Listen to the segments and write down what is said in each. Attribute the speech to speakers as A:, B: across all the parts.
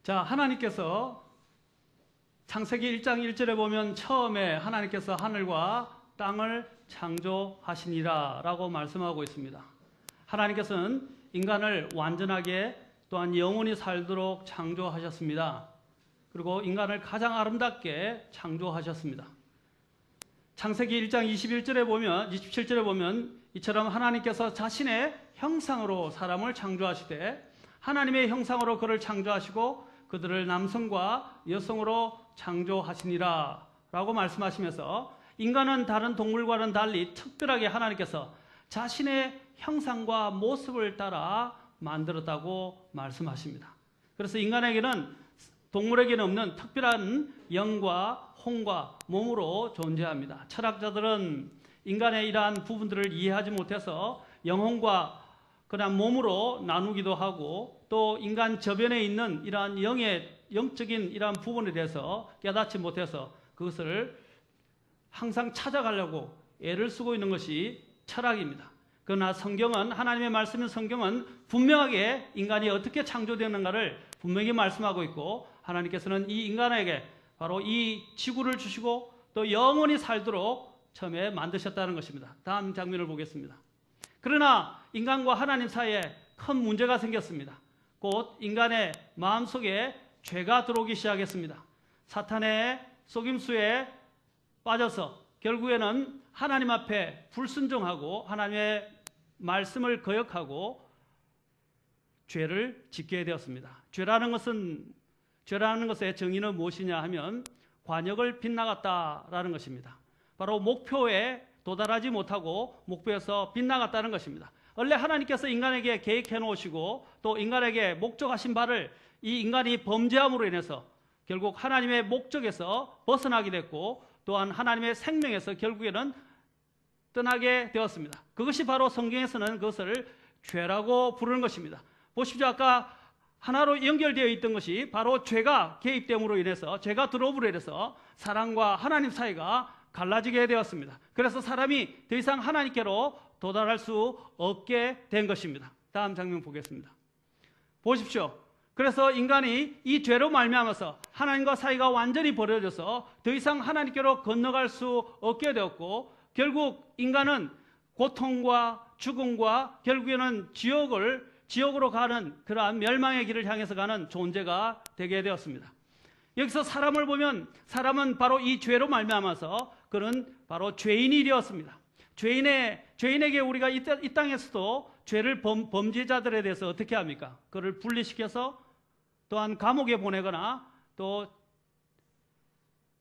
A: 자, 하나님께서 창세기 1장 1절에 보면 처음에 하나님께서 하늘과 땅을 창조하시니라 라고 말씀하고 있습니다. 하나님께서는 인간을 완전하게 또한 영원히 살도록 창조하셨습니다. 그리고 인간을 가장 아름답게 창조하셨습니다. 창세기 1장 27절에 보면 이처럼 하나님께서 자신의 형상으로 사람을 창조하시되 하나님의 형상으로 그를 창조하시고 그들을 남성과 여성으로 창조하시니라 라고 말씀하시면서 인간은 다른 동물과는 달리 특별하게 하나님께서 자신의 형상과 모습을 따라 만들었다고 말씀하십니다. 그래서 인간에게는 동물에게는 없는 특별한 영과 혼과 몸으로 존재합니다. 철학자들은 인간의 이러한 부분들을 이해하지 못해서 영혼과 그냥 몸으로 나누기도 하고 또 인간 저변에 있는 이러한 영적인 이러한 부분에 대해서 깨닫지 못해서 그것을 항상 찾아가려고 애를 쓰고 있는 것이 철학입니다. 그러나 성경은, 하나님의 말씀인 성경은 분명하게 인간이 어떻게 창조되었는가를 분명히 말씀하고 있고 하나님께서는 이 인간에게 바로 이 지구를 주시고 또 영원히 살도록 처음에 만드셨다는 것입니다. 다음 장면을 보겠습니다. 그러나 인간과 하나님 사이에 큰 문제가 생겼습니다. 곧 인간의 마음속에 죄가 들어오기 시작했습니다. 사탄의 속임수에 빠져서 결국에는 하나님 앞에 불순종하고 하나님의 말씀을 거역하고 죄를 짓게 되었습니다. 죄라는 것의 정의는 무엇이냐 하면 관역을 빗나갔다라는 것입니다. 바로 목표에 도달하지 못하고 목표에서 빗나갔다는 것입니다. 원래 하나님께서 인간에게 계획해 놓으시고 또 인간에게 목적하신 바를 이 인간이 범죄함으로 인해서 결국 하나님의 목적에서 벗어나게 됐고 또한 하나님의 생명에서 결국에는 떠나게 되었습니다. 그것이 바로 성경에서는 그것을 죄라고 부르는 것입니다. 보십시오. 아까 하나로 연결되어 있던 것이 바로 죄가 개입됨으로 인해서, 죄가 들어옴으로 인해서 사람과 하나님 사이가 갈라지게 되었습니다. 그래서 사람이 더 이상 하나님께로 도달할 수 없게 된 것입니다. 다음 장면 보겠습니다. 보십시오. 그래서 인간이 이 죄로 말미암아서 하나님과 사이가 완전히 벌어져서 더 이상 하나님께로 건너갈 수 없게 되었고 결국 인간은 고통과 죽음과 결국에는 지옥으로 가는 그러한 멸망의 길을 향해서 가는 존재가 되게 되었습니다. 여기서 사람을 보면 사람은 바로 이 죄로 말미암아서 그는 바로 죄인이 되었습니다. 죄인에게 우리가 이 땅에서도 죄를 범죄자들에 대해서 어떻게 합니까? 그를 분리시켜서 또한 감옥에 보내거나 또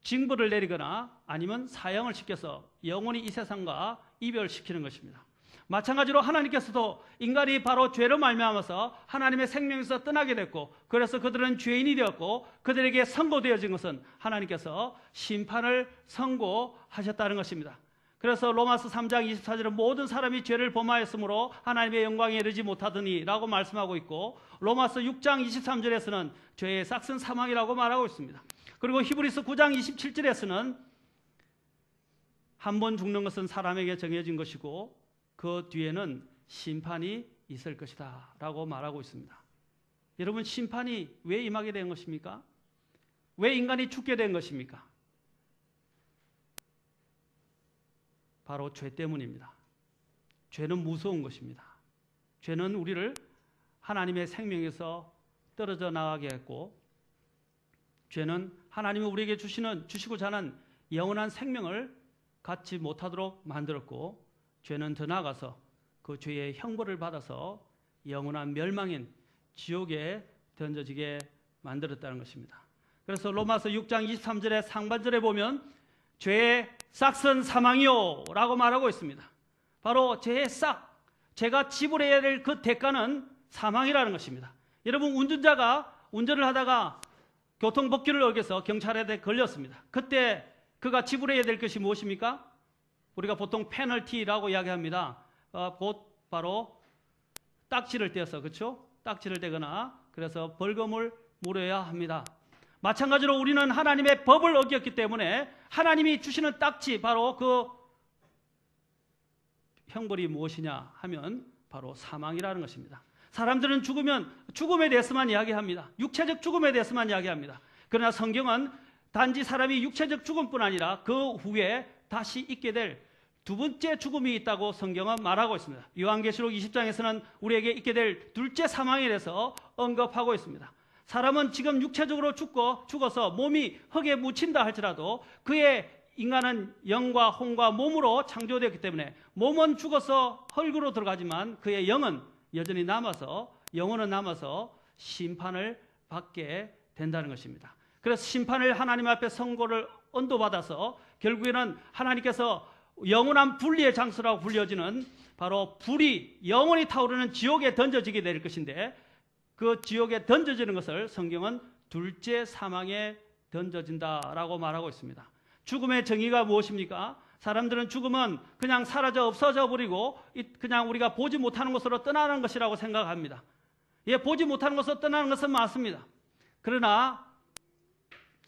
A: 징벌을 내리거나 아니면 사형을 시켜서 영원히 이 세상과 이별시키는 것입니다. 마찬가지로 하나님께서도 인간이 바로 죄로 말미암아서 하나님의 생명에서 떠나게 됐고 그래서 그들은 죄인이 되었고 그들에게 선고되어진 것은 하나님께서 심판을 선고하셨다는 것입니다. 그래서 로마서 3장 24절은 모든 사람이 죄를 범하였으므로 하나님의 영광에 이르지 못하더니 라고 말씀하고 있고 로마서 6장 23절에서는 죄의 삭은 사망이라고 말하고 있습니다. 그리고 히브리서 9장 27절에서는 한 번 죽는 것은 사람에게 정해진 것이고 그 뒤에는 심판이 있을 것이다 라고 말하고 있습니다. 여러분, 심판이 왜 임하게 된 것입니까? 왜 인간이 죽게 된 것입니까? 바로 죄 때문입니다. 죄는 무서운 것입니다. 죄는 우리를 하나님의 생명에서 떨어져 나가게 했고 죄는 하나님이 우리에게 주시고자 하는 영원한 생명을 갖지 못하도록 만들었고 죄는 더 나아가서 그 죄의 형벌을 받아서 영원한 멸망인 지옥에 던져지게 만들었다는 것입니다. 그래서 로마서 6장 23절의 상반절에 보면 죄의 싹은 사망이요 라고 말하고 있습니다. 바로 죄의 싹, 죄가 지불해야 될 그 대가는 사망이라는 것입니다. 여러분, 운전자가 운전을 하다가 교통법규를 어겨서 경찰에 걸렸습니다. 그때 그가 지불해야 될 것이 무엇입니까? 우리가 보통 페널티라고 이야기합니다. 곧 바로 딱지를 떼서, 그렇죠? 딱지를 떼거나 그래서 벌금을 물어야 합니다. 마찬가지로 우리는 하나님의 법을 어겼기 때문에 하나님이 주시는 딱지, 바로 그 형벌이 무엇이냐 하면 바로 사망이라는 것입니다. 사람들은 죽음에 대해서만 이야기합니다. 육체적 죽음에 대해서만 이야기합니다. 그러나 성경은 단지 사람이 육체적 죽음뿐 아니라 그 후에 다시 있게 될 두 번째 죽음이 있다고 성경은 말하고 있습니다. 요한계시록 20장에서는 우리에게 있게 될 둘째 사망에 대해서 언급하고 있습니다. 사람은 지금 육체적으로 죽어서 몸이 흙에 묻힌다 할지라도 그의 인간은 영과 혼과 몸으로 창조되었기 때문에 몸은 죽어서 흙으로 들어가지만 그의 영은 여전히 영혼은 남아서 심판을 받게 된다는 것입니다. 그래서 심판을 하나님 앞에 선고를 언도받아서 결국에는 하나님께서 영원한 분리의 장소라고 불려지는 바로 불이 영원히 타오르는 지옥에 던져지게 될 것인데 그 지옥에 던져지는 것을 성경은 둘째 사망에 던져진다라고 말하고 있습니다. 죽음의 정의가 무엇입니까? 사람들은 죽음은 그냥 사라져 없어져 버리고 그냥 우리가 보지 못하는 것으로 떠나는 것이라고 생각합니다. 예, 보지 못하는 것으로 떠나는 것은 맞습니다. 그러나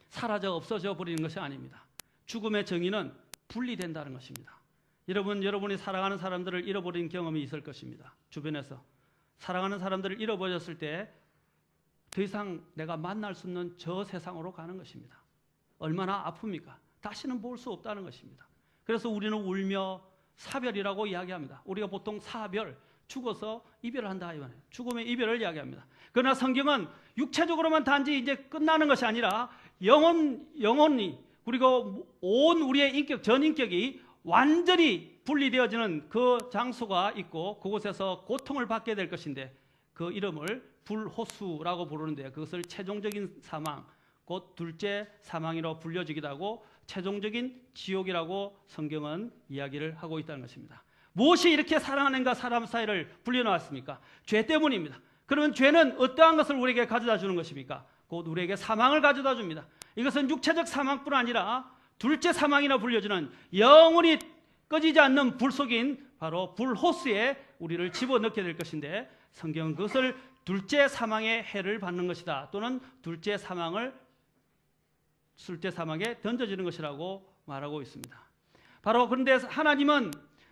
A: 사라져 없어져 버리는 것이 아닙니다. 죽음의 정의는 분리된다는 것입니다. 여러분이 사랑하는 사람들을 잃어버린 경험이 있을 것입니다. 주변에서 사랑하는 사람들을 잃어버렸을 때 더 이상 내가 만날 수 없는 저 세상으로 가는 것입니다. 얼마나 아픕니까? 다시는 볼 수 없다는 것입니다. 그래서 우리는 울며 사별이라고 이야기합니다. 우리가 보통 사별, 죽어서 이별을 한다 이거예요. 죽음의 이별을 이야기합니다. 그러나 성경은 육체적으로만 단지 이제 끝나는 것이 아니라 영혼이 그리고 온 우리의 인격, 전인격이 완전히 분리되어지는 그 장소가 있고 그곳에서 고통을 받게 될 것인데 그 이름을 불호수라고 부르는데 그것을 최종적인 사망, 곧 둘째 사망이라고 불려지기도 하고 최종적인 지옥이라고 성경은 이야기를 하고 있다는 것입니다. 무엇이 이렇게 사랑하는가 사람 사이를 불려놓았습니까? 죄 때문입니다. 그러면 죄는 어떠한 것을 우리에게 가져다 주는 것입니까? 곧 우리에게 사망을 가져다 줍니다. 이것은 육체적 사망뿐 아니라 둘째 사망이라 불려지는 영원히 꺼지지 않는 불 속인 바로 불호수에 우리를 집어넣게 될 것인데 성경은 그것을 둘째 사망의 해를 받는 것이다 또는 둘째 사망에 던져지는 것이라고 말하고 있습니다. 바로 그런데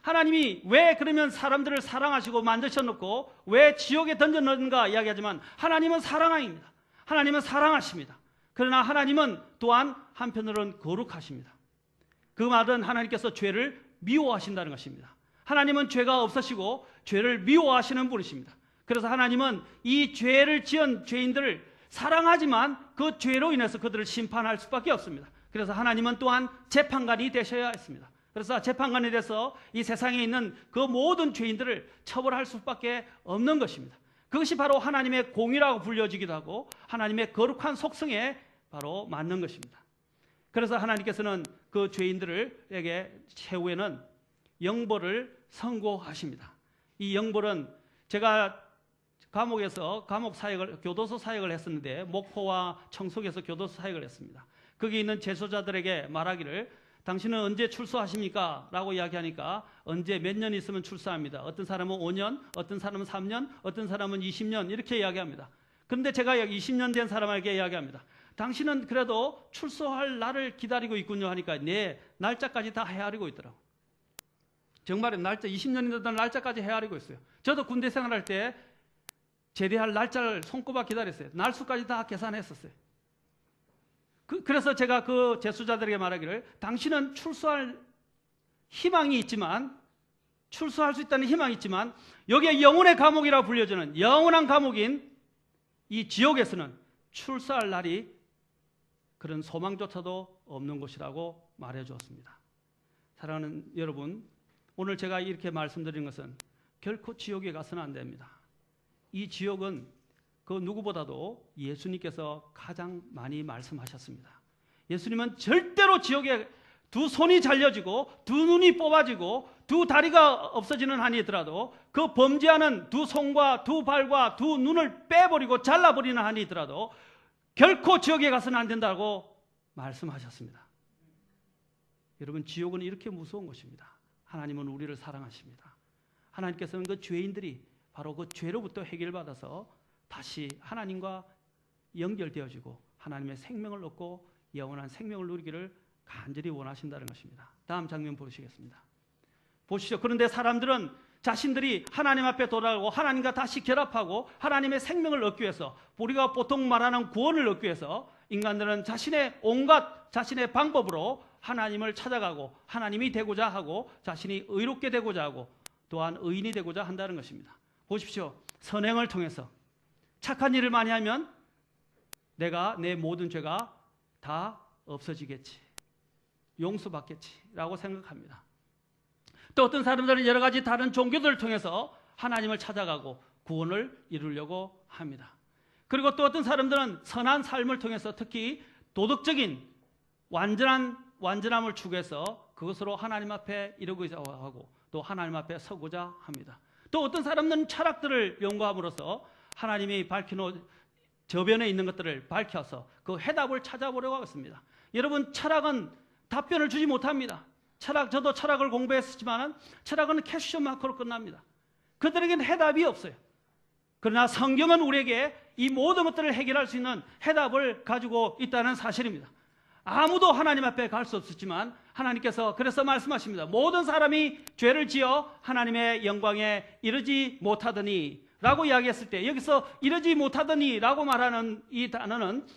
A: 하나님이 왜 그러면 사람들을 사랑하시고 만드셔놓고 왜 지옥에 던져넣는가 이야기하지만 하나님은 사랑입니다. 하나님은 사랑하십니다. 그러나 하나님은 또한 한편으로는 거룩하십니다. 그 말은 하나님께서 죄를 미워하신다는 것입니다. 하나님은 죄가 없으시고 죄를 미워하시는 분이십니다. 그래서 하나님은 이 죄를 지은 죄인들을 사랑하지만 그 죄로 인해서 그들을 심판할 수밖에 없습니다. 그래서 하나님은 또한 재판관이 되셔야 했습니다. 그래서 재판관이 돼서 이 세상에 있는 그 모든 죄인들을 처벌할 수밖에 없는 것입니다. 그것이 바로 하나님의 공의라고 불려지기도 하고 하나님의 거룩한 속성에 바로 맞는 것입니다. 그래서 하나님께서는 그 죄인들에게 최후에는 영벌을 선고하십니다. 이 영벌은 제가 교도소 사역을 했었는데 목포와 청송에서 교도소 사역을 했습니다. 거기 있는 재소자들에게 말하기를 당신은 언제 출소하십니까? 라고 이야기하니까 언제 몇 년 있으면 출소합니다. 어떤 사람은 5년, 어떤 사람은 3년, 어떤 사람은 20년 이렇게 이야기합니다. 그런데 제가 20년 된 사람에게 이야기합니다. 당신은 그래도 출소할 날을 기다리고 있군요 하니까 네, 날짜까지 다 헤아리고 있더라고요. 정말 20년이 되던 날짜까지 헤아리고 있어요. 저도 군대 생활할 때 제대할 날짜를 손꼽아 기다렸어요. 날수까지 다 계산했었어요. 그래서 제가 그 재수자들에게 말하기를 당신은 출소할 희망이 있지만 출소할 수 있다는 희망이 있지만 여기에 영혼의 감옥이라고 불려지는 영원한 감옥인 이 지옥에서는 출소할 날이 그런 소망조차도 없는 곳이라고 말해 주었습니다. 사랑하는 여러분, 오늘 제가 이렇게 말씀드린 것은 결코 지옥에 가서는 안 됩니다. 이 지옥은 그 누구보다도 예수님께서 가장 많이 말씀하셨습니다. 예수님은 절대로 지옥에 두 손이 잘려지고 두 눈이 뽑아지고 두 다리가 없어지는 한이 있더라도 그 범죄하는 두 손과 두 발과 두 눈을 빼버리고 잘라버리는 한이 있더라도 결코 지옥에 가서는 안 된다고 말씀하셨습니다. 여러분, 지옥은 이렇게 무서운 것입니다. 하나님은 우리를 사랑하십니다. 하나님께서는 그 죄인들이 바로 그 죄로부터 해결받아서 다시 하나님과 연결되어지고 하나님의 생명을 얻고 영원한 생명을 누리기를 간절히 원하신다는 것입니다. 다음 장면 보시겠습니다. 보시죠. 그런데 사람들은 자신들이 하나님 앞에 돌아가고 하나님과 다시 결합하고 하나님의 생명을 얻기 위해서, 우리가 보통 말하는 구원을 얻기 위해서 인간들은 자신의 온갖 자신의 방법으로 하나님을 찾아가고 하나님이 되고자 하고 자신이 의롭게 되고자 하고 또한 의인이 되고자 한다는 것입니다. 보십시오. 선행을 통해서 착한 일을 많이 하면 내가 내 모든 죄가 다 없어지겠지, 용서받겠지라고 생각합니다. 또 어떤 사람들은 여러 가지 다른 종교들을 통해서 하나님을 찾아가고 구원을 이루려고 합니다. 그리고 또 어떤 사람들은 선한 삶을 통해서 특히 도덕적인 완전함을 추구해서 그것으로 하나님 앞에 이르고자 하고 또 하나님 앞에 서고자 합니다. 또 어떤 사람들은 철학들을 연구함으로써 하나님이 밝혀놓은 저변에 있는 것들을 밝혀서 그 해답을 찾아보려고 하겠습니다. 여러분, 철학은 답변을 주지 못합니다. 저도 철학을 공부했지만 철학은 퀘스천 마크로 끝납니다. 그들에게는 해답이 없어요. 그러나 성경은 우리에게 이 모든 것들을 해결할 수 있는 해답을 가지고 있다는 사실입니다. 아무도 하나님 앞에 갈 수 없었지만 하나님께서 그래서 말씀하십니다. 모든 사람이 죄를 지어 하나님의 영광에 이르지 못하더니 라고 이야기했을 때, 여기서 이르지 못하더니 라고 말하는 이 단어는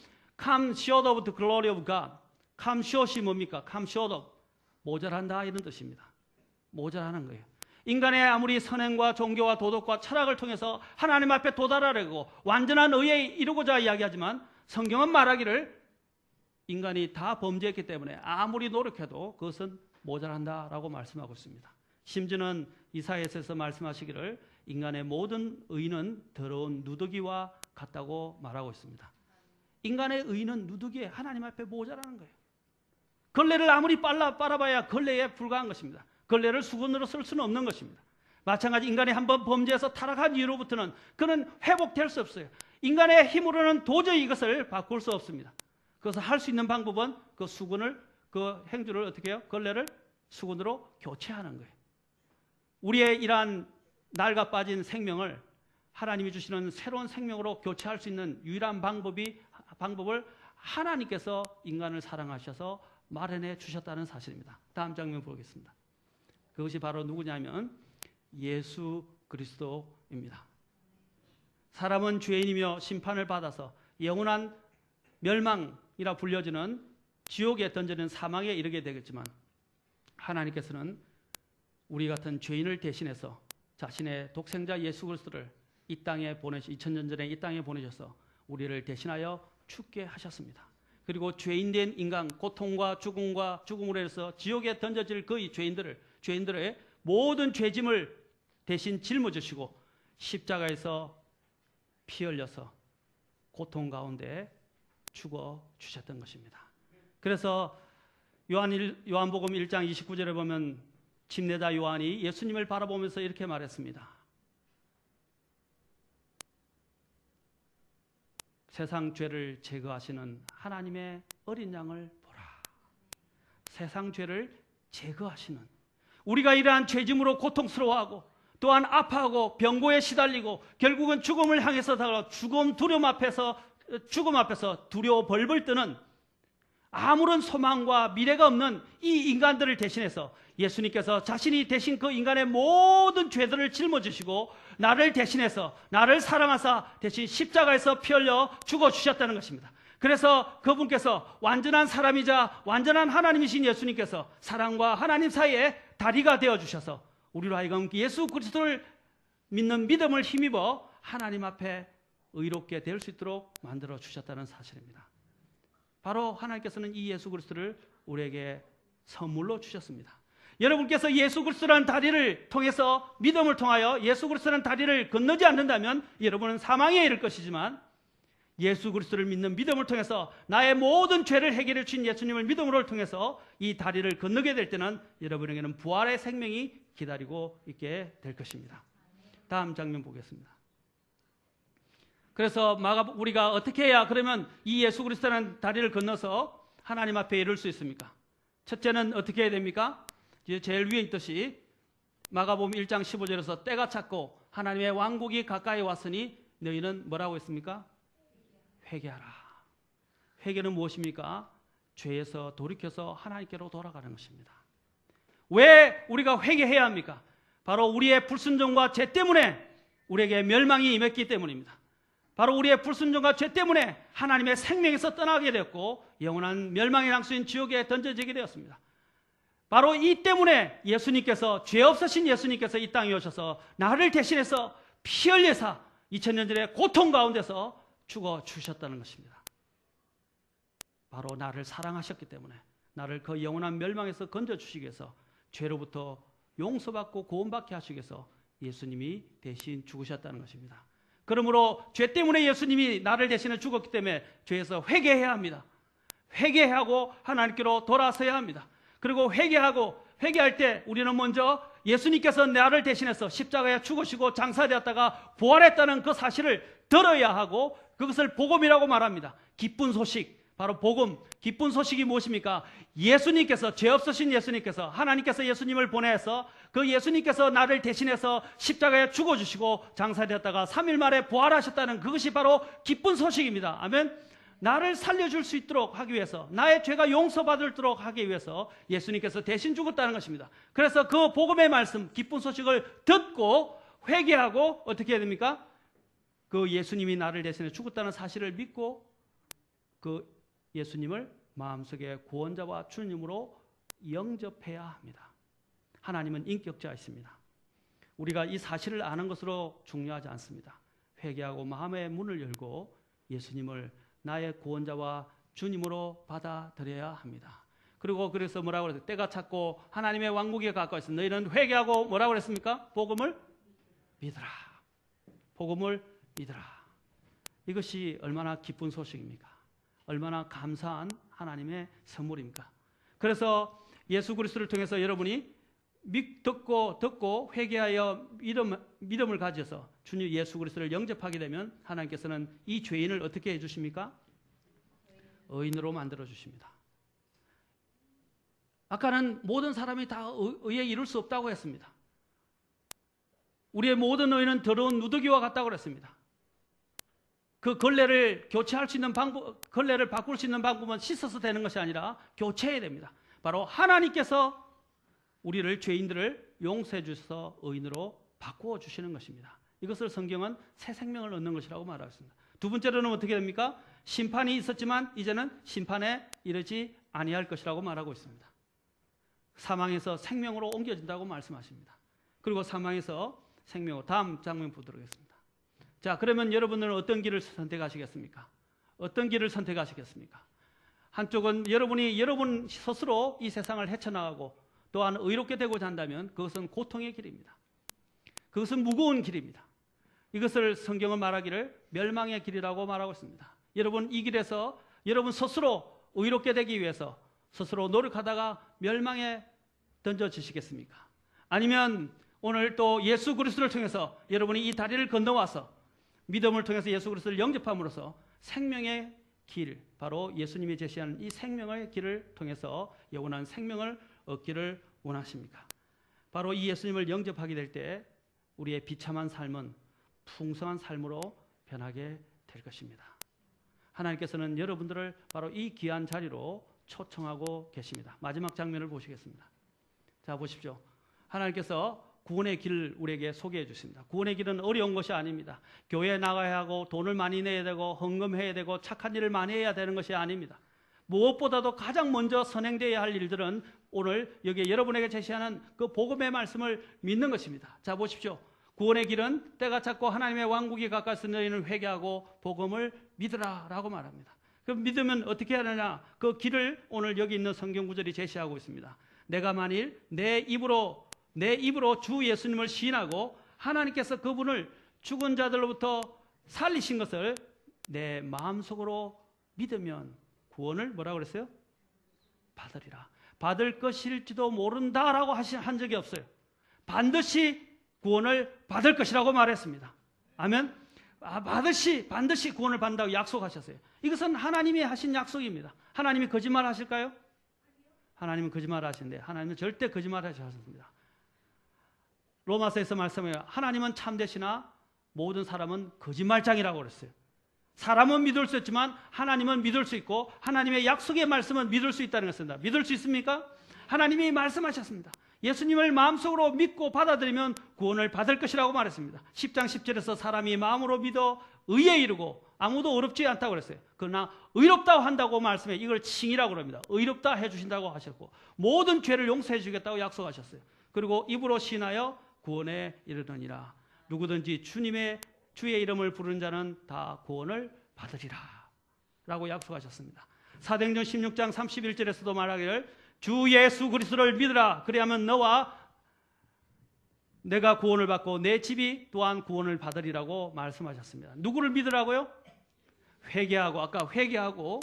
A: come short of the glory of God. come short이 뭡니까? come short of, 모자란다, 이런 뜻입니다. 모자라는 거예요. 인간의 아무리 선행과 종교와 도덕과 철학을 통해서 하나님 앞에 도달하려고 완전한 의에 이루고자 이야기하지만 성경은 말하기를 인간이 다 범죄했기 때문에 아무리 노력해도 그것은 모자란다라고 말씀하고 있습니다. 심지어는 이사야서에서 말씀하시기를 인간의 모든 의는 더러운 누더기와 같다고 말하고 있습니다. 인간의 의는 누더기에 하나님 앞에 모자라는 거예요. 걸레를 아무리 빨아봐야 걸레에 불과한 것입니다. 걸레를 수건으로 쓸 수는 없는 것입니다. 마찬가지 인간이 한번 범죄해서 타락한 이후로부터는 그는 회복될 수 없어요. 인간의 힘으로는 도저히 이것을 바꿀 수 없습니다. 그래서 할 수 있는 방법은 그 수건을, 그 행주를 어떻게 해요? 걸레를 수건으로 교체하는 거예요. 우리의 이러한 낡아 빠진 생명을 하나님이 주시는 새로운 생명으로 교체할 수 있는 유일한 방법을 하나님께서 인간을 사랑하셔서 마련해 주셨다는 사실입니다. 다음 장면 보겠습니다. 그것이 바로 누구냐면 예수 그리스도입니다. 사람은 죄인이며 심판을 받아서 영원한 멸망이라 불려지는 지옥에 던지는 사망에 이르게 되겠지만 하나님께서는 우리 같은 죄인을 대신해서 자신의 독생자 예수 그리스도를 이 땅에 2000년 전에 이 땅에 보내셔서 우리를 대신하여 죽게 하셨습니다. 그리고 죄인된 인간, 고통과 죽음으로 해서 지옥에 던져질 그 죄인들의 모든 죄짐을 대신 짊어지시고 십자가에서 피 흘려서 고통 가운데 죽어 주셨던 것입니다. 그래서 요한복음 1장 29절에 보면 침례자 요한이 예수님을 바라보면서 이렇게 말했습니다. 세상 죄를 제거하시는 하나님의 어린 양을 보라. 세상 죄를 제거하시는, 우리가 이러한 죄짐으로 고통스러워하고 또한 아파하고 병고에 시달리고 결국은 죽음을 향해서 다가가 죽음 앞에서 두려워 벌벌 떠는 아무런 소망과 미래가 없는 이 인간들을 대신해서 예수님께서 자신이 대신 그 인간의 모든 죄들을 짊어지시고 나를 대신해서 나를 사랑하사 대신 십자가에서 피 흘려 죽어주셨다는 것입니다. 그래서 그분께서 완전한 사람이자 완전한 하나님이신 예수님께서 사랑과 하나님 사이에 다리가 되어주셔서 우리로 하여금 예수 그리스도를 믿는 믿음을 힘입어 하나님 앞에 의롭게 될 수 있도록 만들어 주셨다는 사실입니다. 바로 하나님께서는 이 예수 그리스도를 우리에게 선물로 주셨습니다. 여러분께서 예수 그리스도라는 다리를 통해서 믿음을 통하여 예수 그리스도라는 다리를 건너지 않는다면 여러분은 사망에 이를 것이지만 예수 그리스도를 믿는 믿음을 통해서 나의 모든 죄를 해결해 주신 예수님을 믿음으로 통해서 이 다리를 건너게 될 때는 여러분에게는 부활의 생명이 기다리고 있게 될 것입니다. 다음 장면 보겠습니다. 그래서 우리가 어떻게 해야 그러면 이 예수 그리스도라는 다리를 건너서 하나님 앞에 이를 수 있습니까? 첫째는 어떻게 해야 됩니까? 제일 위에 있듯이 마가복음 1장 15절에서 때가 찼고 하나님의 왕국이 가까이 왔으니 너희는 뭐라고 했습니까? 회개하라. 회개는 무엇입니까? 죄에서 돌이켜서 하나님께로 돌아가는 것입니다. 왜 우리가 회개해야 합니까? 바로 우리의 불순종과 죄 때문에 우리에게 멸망이 임했기 때문입니다. 바로 우리의 불순종과 죄 때문에 하나님의 생명에서 떠나게 되었고 영원한 멸망의 낭수인 지옥에 던져지게 되었습니다. 바로 이 때문에 예수님께서, 죄 없으신 예수님께서 이 땅에 오셔서 나를 대신해서 피 흘려서 2000년 전에 고통 가운데서 죽어 주셨다는 것입니다. 바로 나를 사랑하셨기 때문에 나를 그 영원한 멸망에서 건져주시기 위해서, 죄로부터 용서받고 구원받게 하시기 위해서 예수님이 대신 죽으셨다는 것입니다. 그러므로 죄 때문에 예수님이 나를 대신해 죽었기 때문에 죄에서 회개해야 합니다. 회개하고 하나님께로 돌아서야 합니다. 그리고 회개할 때 우리는 먼저 예수님께서 나를 대신해서 십자가에 죽으시고 장사되었다가 부활했다는 그 사실을 들어야 하고, 그것을 복음이라고 말합니다. 기쁜 소식, 바로 복음. 기쁜 소식이 무엇입니까? 예수님께서, 죄 없으신 예수님께서, 하나님께서 예수님을 보내서 그 예수님께서 나를 대신해서 십자가에 죽어주시고 장사되었다가 3일 만에 부활하셨다는, 그것이 바로 기쁜 소식입니다. 아멘. 나를 살려줄 수 있도록 하기 위해서, 나의 죄가 용서받도록 하기 위해서 예수님께서 대신 죽었다는 것입니다. 그래서 그 복음의 말씀, 기쁜 소식을 듣고 회개하고 어떻게 해야 됩니까? 그 예수님이 나를 대신해 죽었다는 사실을 믿고 그 예수님을 마음속에 구원자와 주님으로 영접해야 합니다. 하나님은 인격자이십니다. 우리가 이 사실을 아는 것으로 중요하지 않습니다. 회개하고 마음의 문을 열고 예수님을 나의 구원자와 주님으로 받아들여야 합니다. 그리고 그래서 뭐라고 그랬어요? 때가 찼고 하나님의 왕국에 가까이 있어 너희는 회개하고 뭐라고 그랬습니까? 복음을 믿으라. 복음을 믿으라. 이것이 얼마나 기쁜 소식입니까? 얼마나 감사한 하나님의 선물입니까? 그래서 예수 그리스도를 통해서 여러분이 듣고 회개하여 믿음을 가져서 주님 예수 그리스도를 영접하게 되면 하나님께서는 이 죄인을 어떻게 해주십니까? 의인으로 만들어 주십니다. 아까는 모든 사람이 다 의에 이룰 수 없다고 했습니다. 우리의 모든 의는 더러운 누더기와 같다고 그랬습니다. 그 걸레를 교체할 수 있는 방법, 걸레를 바꿀 수 있는 방법은 씻어서 되는 것이 아니라 교체해야 됩니다. 바로 하나님께서 우리를, 죄인들을 용서해 주셔서 의인으로 바꾸어 주시는 것입니다. 이것을 성경은 새 생명을 얻는 것이라고 말하고 있습니다. 두 번째로는 어떻게 됩니까? 심판이 있었지만 이제는 심판에 이르지 아니할 것이라고 말하고 있습니다. 사망에서 생명으로 옮겨진다고 말씀하십니다. 그리고 사망에서 생명으로, 다음 장면 보도록 하겠습니다. 자, 그러면 여러분들은 어떤 길을 선택하시겠습니까? 어떤 길을 선택하시겠습니까? 한쪽은 여러분 스스로 이 세상을 헤쳐나가고 또한 의롭게 되고자 한다면 그것은 고통의 길입니다. 그것은 무거운 길입니다. 이것을 성경은 말하기를 멸망의 길이라고 말하고 있습니다. 여러분 이 길에서 여러분 스스로 의롭게 되기 위해서 스스로 노력하다가 멸망에 던져지시겠습니까? 아니면 오늘 또 예수 그리스도를 통해서 여러분이 이 다리를 건너와서 믿음을 통해서 예수 그리스도를 영접함으로써 생명의 길, 바로 예수님이 제시하는 이 생명의 길을 통해서 영원한 생명을 얻기를 원하십니까? 바로 이 예수님을 영접하게 될 때 우리의 비참한 삶은 풍성한 삶으로 변하게 될 것입니다. 하나님께서는 여러분들을 바로 이 귀한 자리로 초청하고 계십니다. 마지막 장면을 보시겠습니다. 자, 보십시오. 하나님께서 구원의 길을 우리에게 소개해 주십니다. 구원의 길은 어려운 것이 아닙니다. 교회에 나가야 하고 돈을 많이 내야 되고 헌금해야 되고 착한 일을 많이 해야 되는 것이 아닙니다. 무엇보다도 가장 먼저 선행되어야 할 일들은 오늘 여기 여러분에게 제시하는 그 복음의 말씀을 믿는 것입니다. 자, 보십시오. 구원의 길은 때가 찼고 하나님의 왕국이 가까이서 너희는 회개하고 복음을 믿으라 라고 말합니다. 그럼 믿으면 어떻게 하느냐? 그 길을 오늘 여기 있는 성경 구절이 제시하고 있습니다. 내가 만일 내 입으로 주 예수님을 시인하고 하나님께서 그분을 죽은 자들로부터 살리신 것을 내 마음속으로 믿으면 구원을 뭐라고 그랬어요? 받으리라. 받을 것일지도 모른다라고 한 적이 없어요. 반드시 구원을 받을 것이라고 말했습니다. 아멘. 반드시 구원을 받는다고 약속하셨어요. 이것은 하나님이 하신 약속입니다. 하나님이 거짓말 하실까요? 하나님은 거짓말 하시는데 하나님은 절대 거짓말 하지 않습니다. 로마서에서 말씀해요. 하나님은 참되시나 모든 사람은 거짓말장이라고 그랬어요. 사람은 믿을 수 있지만 하나님은 믿을 수 있고 하나님의 약속의 말씀은 믿을 수 있다는 것입니다. 믿을 수 있습니까? 하나님이 말씀하셨습니다. 예수님을 마음속으로 믿고 받아들이면 구원을 받을 것이라고 말했습니다. 10장 10절에서 사람이 마음으로 믿어 의에 이르고 아무도 어렵지 않다고 그랬어요. 그러나 의롭다고 한다고 말씀해 이걸 칭이라고 그럽니다. 의롭다 해주신다고 하셨고 모든 죄를 용서해 주겠다고 약속하셨어요. 그리고 입으로 신하여 구원에 이르느니라. 누구든지 주의 이름을 부르는 자는 다 구원을 받으리라 라고 약속하셨습니다. 사도행전 16장 31절에서도 말하기를 주 예수 그리스도를 믿으라. 그리하면 너와 내가 구원을 받고 내 집이 또한 구원을 받으리라고 말씀하셨습니다. 누구를 믿으라고요? 회개하고 아까 회개하고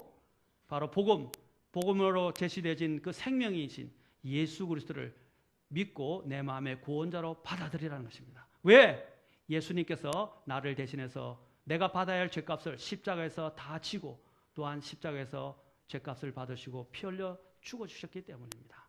A: 바로 복음으로 제시되어진 그 생명이신 예수 그리스도를 믿고 내 마음의 구원자로 받아들이라는 것입니다. 왜? 예수님께서 나를 대신해서 내가 받아야 할 죄값을 십자가에서 다 지고 또한 십자가에서 죄값을 받으시고 피 흘려 죽어주셨기 때문입니다.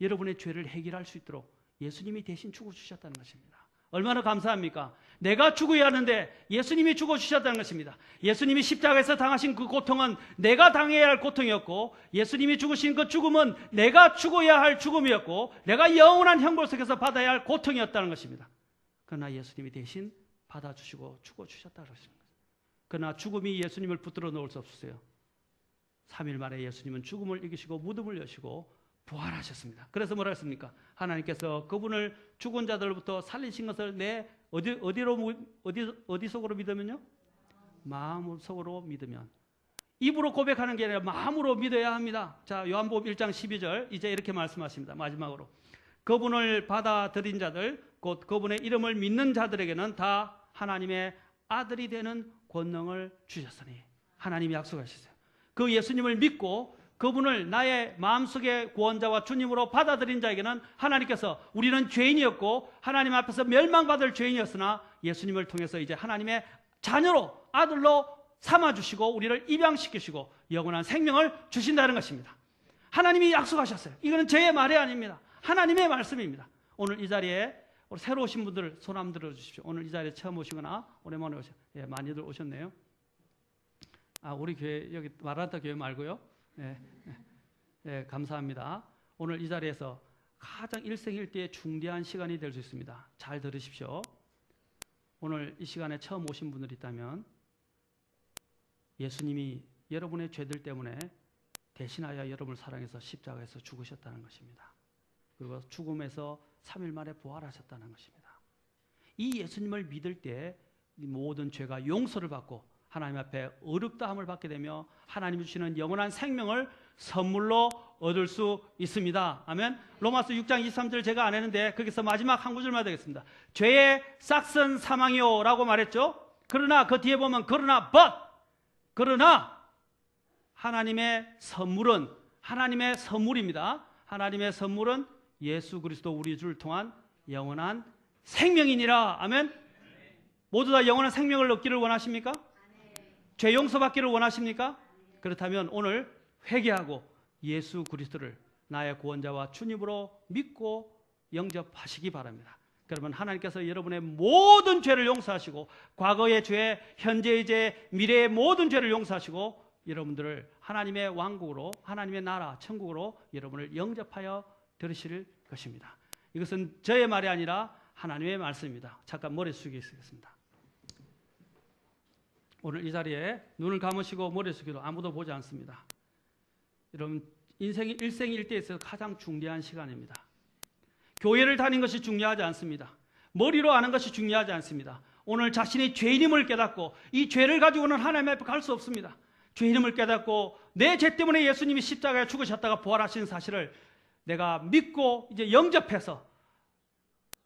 A: 여러분의 죄를 해결할 수 있도록 예수님이 대신 죽어주셨다는 것입니다. 얼마나 감사합니까? 내가 죽어야 하는데 예수님이 죽어주셨다는 것입니다. 예수님이 십자가에서 당하신 그 고통은 내가 당해야 할 고통이었고 예수님이 죽으신 그 죽음은 내가 죽어야 할 죽음이었고 내가 영원한 형벌 속에서 받아야 할 고통이었다는 것입니다. 그러나 예수님이 대신 받아주시고 죽어주셨다는 것입니다. 그러나 죽음이 예수님을 붙들어 놓을 수 없었어요. 3일 만에 예수님은 죽음을 이기시고 무덤을 여시고 부활하셨습니다. 그래서 뭐라 했습니까? 하나님께서 그분을 죽은 자들로부터 살리신 것을 내 어디 속으로 믿으면요? 마음 속으로 믿으면. 입으로 고백하는 게 아니라 마음으로 믿어야 합니다. 자, 요한복음 1장 12절 이제 이렇게 말씀하십니다. 마지막으로 그분을 받아들인 자들 곧 그분의 이름을 믿는 자들에게는 다 하나님의 아들이 되는 권능을 주셨으니 하나님이 약속하셨어요. 그 예수님을 믿고 그분을 나의 마음속의 구원자와 주님으로 받아들인 자에게는 하나님께서 우리는 죄인이었고 하나님 앞에서 멸망받을 죄인이었으나 예수님을 통해서 이제 하나님의 자녀로 아들로 삼아주시고 우리를 입양시키시고 영원한 생명을 주신다는 것입니다. 하나님이 약속하셨어요. 이거는 제 말이 아닙니다. 하나님의 말씀입니다. 오늘 이 자리에 새로 오신 분들 손 한번 들어주십시오. 오늘 이 자리에 처음 오시거나 오랜만에 많이들 오셨네요. 우리 교회 여기 마라나타 교회 말고요. 감사합니다. 오늘 이 자리에서 가장 일생일대의 중대한 시간이 될 수 있습니다. 잘 들으십시오. 오늘 이 시간에 처음 오신 분들이 있다면 예수님이 여러분의 죄들 때문에 대신하여 여러분을 사랑해서 십자가에서 죽으셨다는 것입니다. 그리고 죽음에서 3일 만에 부활하셨다는 것입니다. 이 예수님을 믿을 때 모든 죄가 용서를 받고 하나님 앞에 의롭다함을 받게 되며 하나님이 주시는 영원한 생명을 선물로 얻을 수 있습니다. 아멘. 로마서 6장 23절 제가 안 했는데 거기서 마지막 한 구절만 되겠습니다. 죄의 싹은 사망이요 라고 말했죠. 그러나 그 뒤에 보면 그러나 하나님의 선물입니다. 하나님의 선물은 예수 그리스도 우리 주를 통한 영원한 생명이니라. 아멘. 모두 다 영원한 생명을 얻기를 원하십니까? 죄 용서받기를 원하십니까? 그렇다면 오늘 회개하고 예수 그리스도를 나의 구원자와 주님으로 믿고 영접하시기 바랍니다. 그러면 하나님께서 여러분의 모든 죄를 용서하시고 과거의 죄, 현재의 죄, 미래의 모든 죄를 용서하시고 여러분들을 하나님의 왕국으로 하나님의 나라, 천국으로 여러분을 영접하여 들으실 것입니다. 이것은 저의 말이 아니라 하나님의 말씀입니다. 잠깐 머리 숙이겠습니다. 오늘 이 자리에 눈을 감으시고 머리 숙여도 아무도 보지 않습니다. 여러분 인생이 일생일대에서 가장 중대한 시간입니다. 교회를 다니는 것이 중요하지 않습니다. 머리로 아는 것이 중요하지 않습니다. 오늘 자신이 죄인임을 깨닫고 이 죄를 가지고는 하나님 앞에 갈 수 없습니다. 죄인임을 깨닫고 내 죄 때문에 예수님이 십자가에 죽으셨다가 부활하신 사실을 내가 믿고 이제 영접해서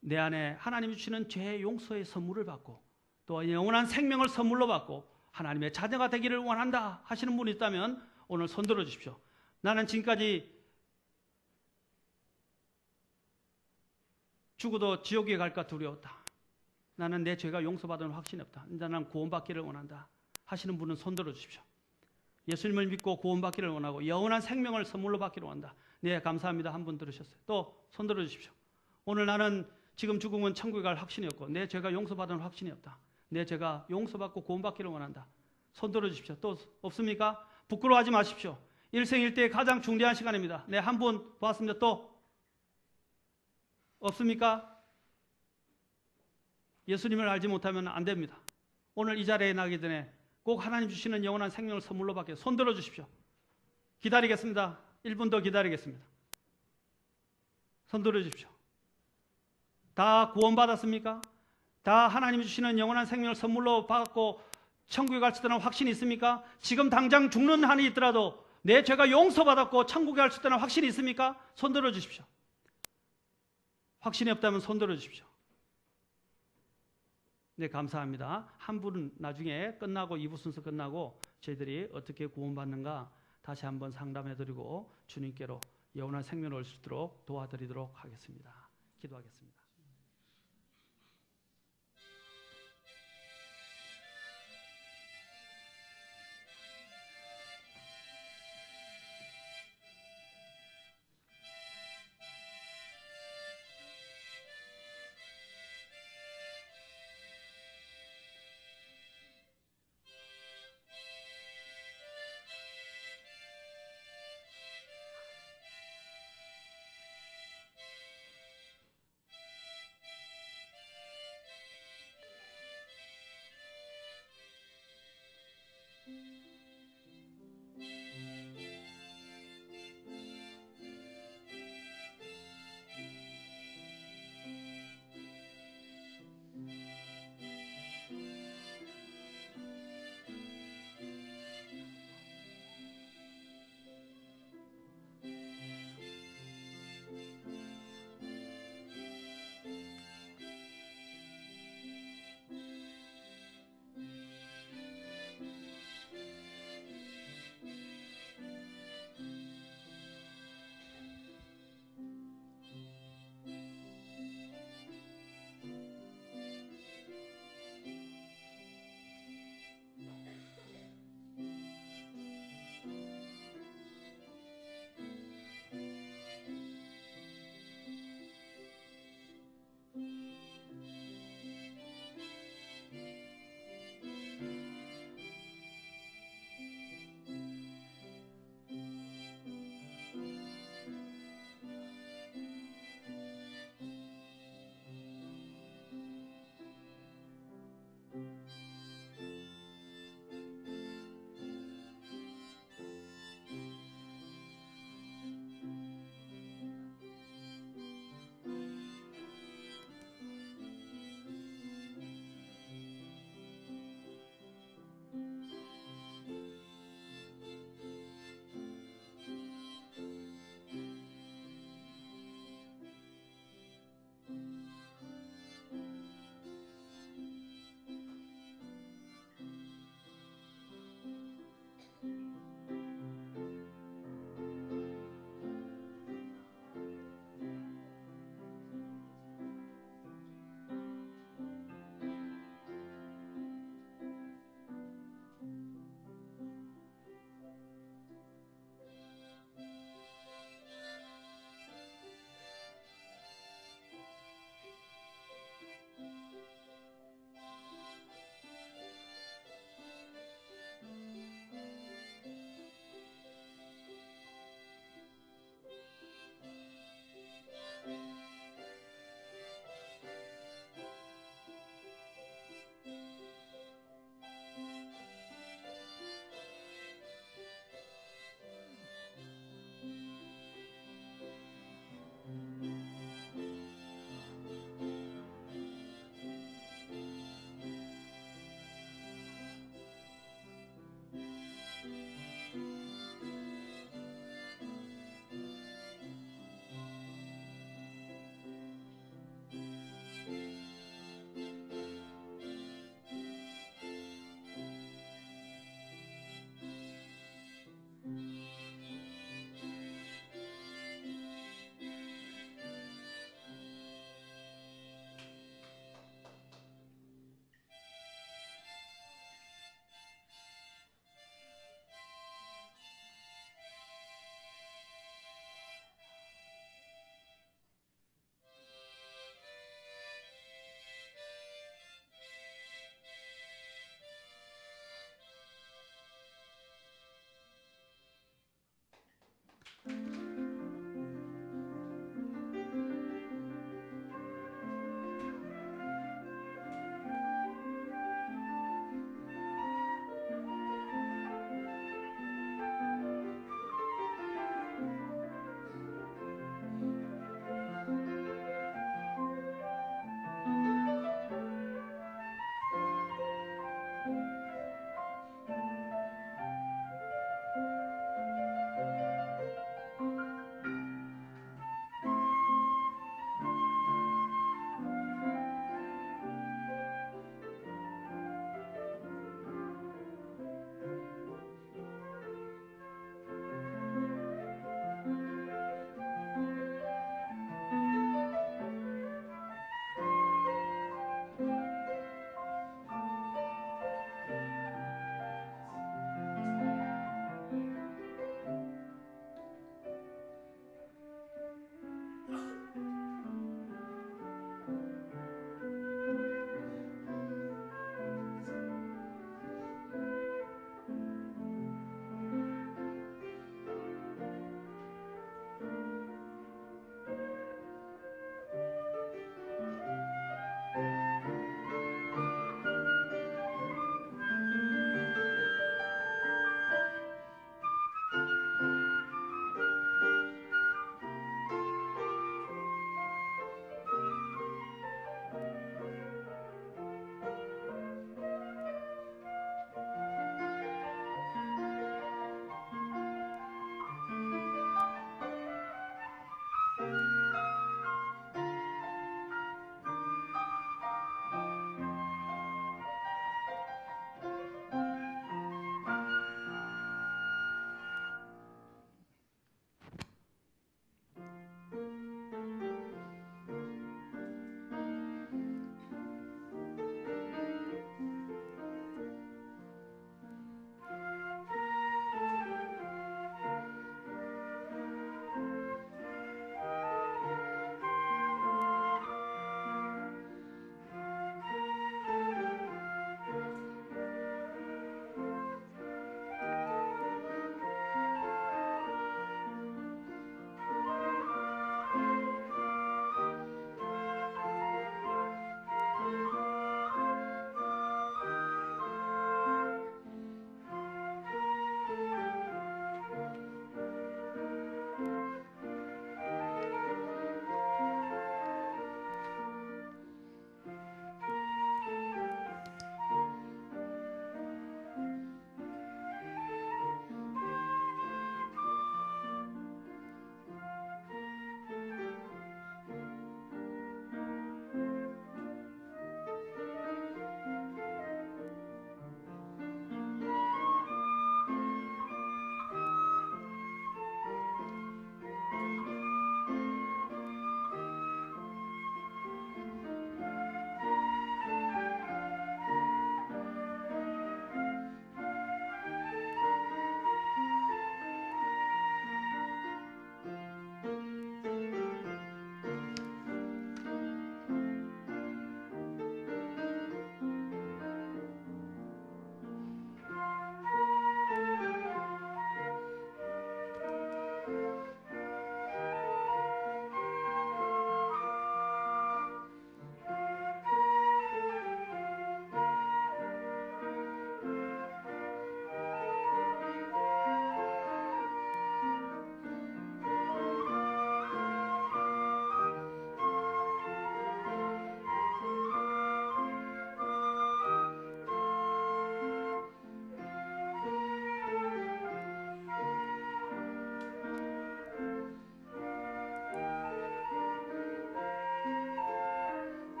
A: 내 안에 하나님이 주시는 죄 용서의 선물을 받고 또 영원한 생명을 선물로 받고 하나님의 자녀가 되기를 원한다 하시는 분이 있다면 오늘 손 들어 주십시오. 나는 지금까지 죽어도 지옥에 갈까 두려웠다. 나는 내 죄가 용서받은 확신이 없다. 나는 구원받기를 원한다 하시는 분은 손 들어 주십시오. 예수님을 믿고 구원받기를 원하고 영원한 생명을 선물로 받기를 원한다. 네, 감사합니다. 한 분 들으셨어요. 또 손 들어 주십시오. 오늘 나는 지금 죽으면 천국에 갈 확신이 없고 내 죄가 용서받은 확신이 없다. 내 죄가 용서받고 구원받기를 원한다. 손 들어 주십시오. 또 없습니까? 부끄러워하지 마십시오. 일생일대의 가장 중대한 시간입니다. 네, 한 분 보았습니다. 또 없습니까? 예수님을 알지 못하면 안 됩니다. 오늘 이 자리에 나기 전에 꼭 하나님 주시는 영원한 생명을 선물로 받게 손 들어 주십시오. 기다리겠습니다. 1분 더 기다리겠습니다. 손 들어 주십시오. 다 구원받았습니까? 다 하나님 주시는 영원한 생명을 선물로 받고 천국에 갈 수 있다는 확신이 있습니까? 지금 당장 죽는 한이 있더라도 내 죄가 용서받았고 천국에 갈 수 있다는 확신이 있습니까? 손 들어 주십시오. 확신이 없다면 손 들어 주십시오. 네, 감사합니다. 한 분은 나중에 끝나고 2부 순서 끝나고 저희들이 어떻게 구원받는가 다시 한번 상담해드리고 주님께로 영원한 생명을 얻을 수 있도록 도와드리도록 하겠습니다. 기도하겠습니다.